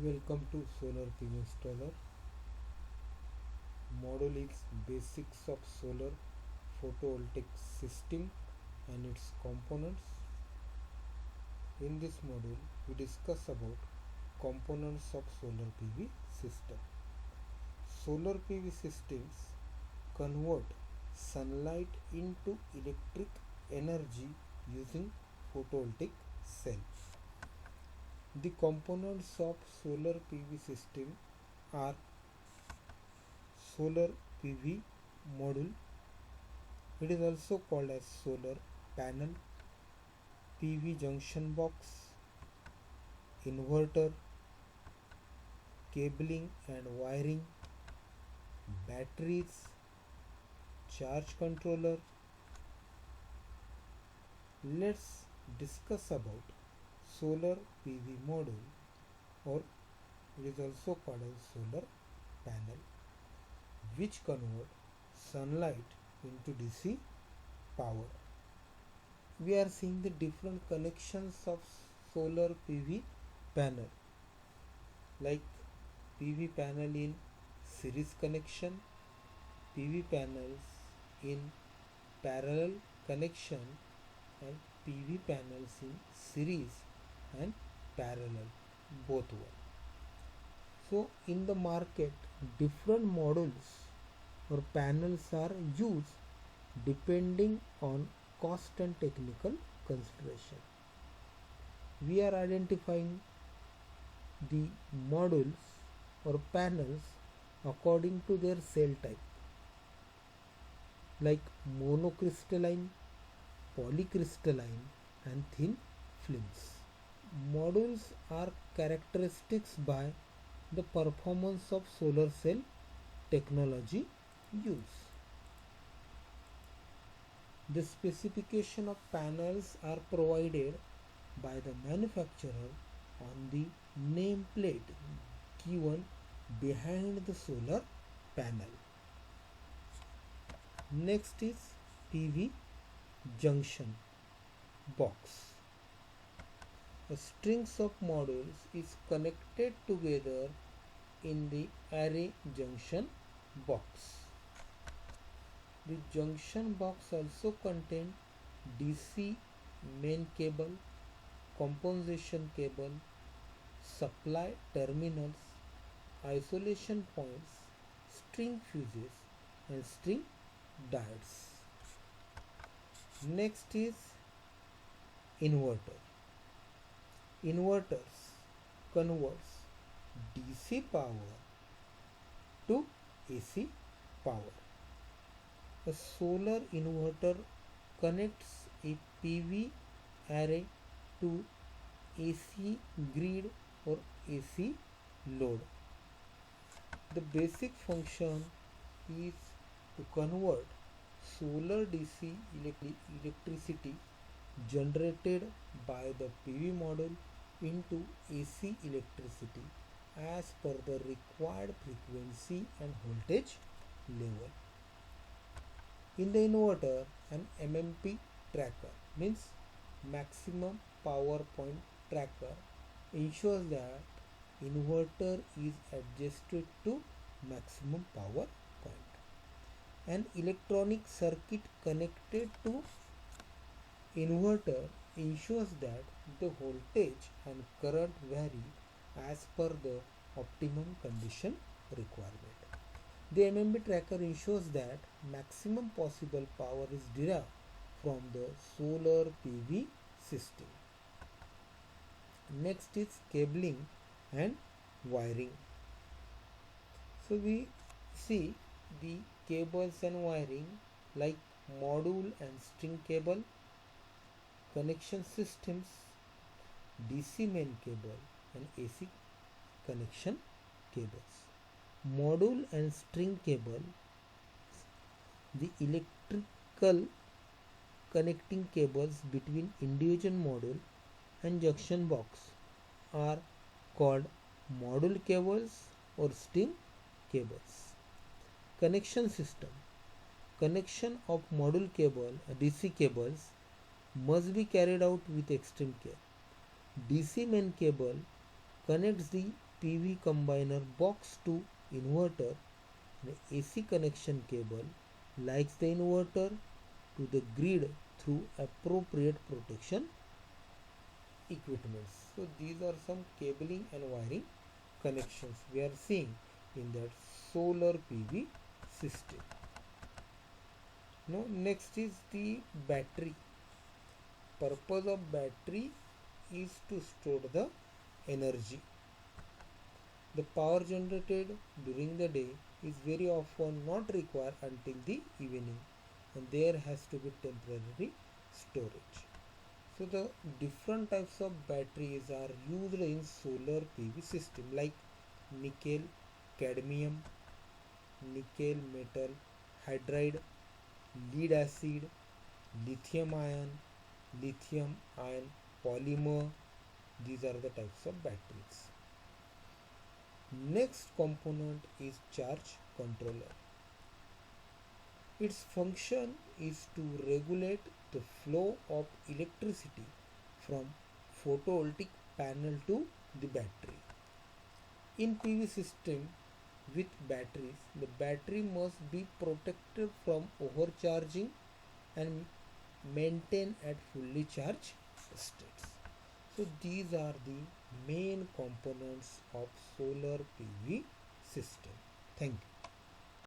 Welcome to Solar PV Installer. Module is basics of solar photovoltaic system and its components. In this module, we discuss about components of solar PV system. Solar PV systems convert sunlight into electric energy using photovoltaic cells. The components of solar PV system are solar PV module. It is also called as solar panel, PV junction box, inverter, cabling and wiring, batteries, charge controller. Let's discuss about solar PV module, or it is also called as solar panel, which convert sunlight into DC power. We are seeing the different connections of solar PV panel, like PV panel in series connection, PV panels in parallel connection, and PV panels in series and parallel, both one. So in the market, different modules or panels are used depending on cost and technical consideration. We are identifying the modules or panels according to their cell type, like monocrystalline, polycrystalline and thin films. Modules are characteristics by the performance of solar cell technology used. The specification of panels are provided by the manufacturer on the nameplate given behind the solar panel. Next is PV junction box. A strings of modules is connected together in the array junction box. The junction box also contains DC main cable, compensation cable, supply terminals, isolation points, string fuses and string diodes. Next is inverter. Inverters converts DC power to AC power. A solar inverter connects a PV array to AC grid or AC load. The basic function is to convert solar DC electricity generated by the PV module into AC electricity as per the required frequency and voltage level. In the inverter, an MMP tracker, means maximum power point tracker, ensures that inverter is adjusted to maximum power point. An electronic circuit connected to inverter ensures that the voltage and current vary as per the optimum condition requirement. The MMB tracker ensures that maximum possible power is derived from the solar PV system. Next is cabling and wiring. So we see the cables and wiring like module and string cable, connection systems, DC main cable and AC connection cables. Module and string cable, the electrical connecting cables between individual module and junction box, are called module cables or string cables. Connection system. Connection of module cable DC cables must be carried out with extreme care. DC main cable connects the PV combiner box to inverter, an AC connection cable links the inverter to the grid through appropriate protection equipments. So these are some cabling and wiring connections we are seeing in that solar PV system. Now next is the battery. Purpose of battery is to store the energy. The power generated during the day is very often not required until the evening, and there has to be temporary storage. So the different types of batteries are used in solar PV system like nickel, cadmium, nickel metal hydride, lead acid, lithium ion polymer. These are the types of batteries. Next component is charge controller. Its function is to regulate the flow of electricity from photovoltaic panel to the battery. In PV system with batteries, the battery must be protected from overcharging and maintained at fully charged states. So these are the main components of solar PV system. Thank you.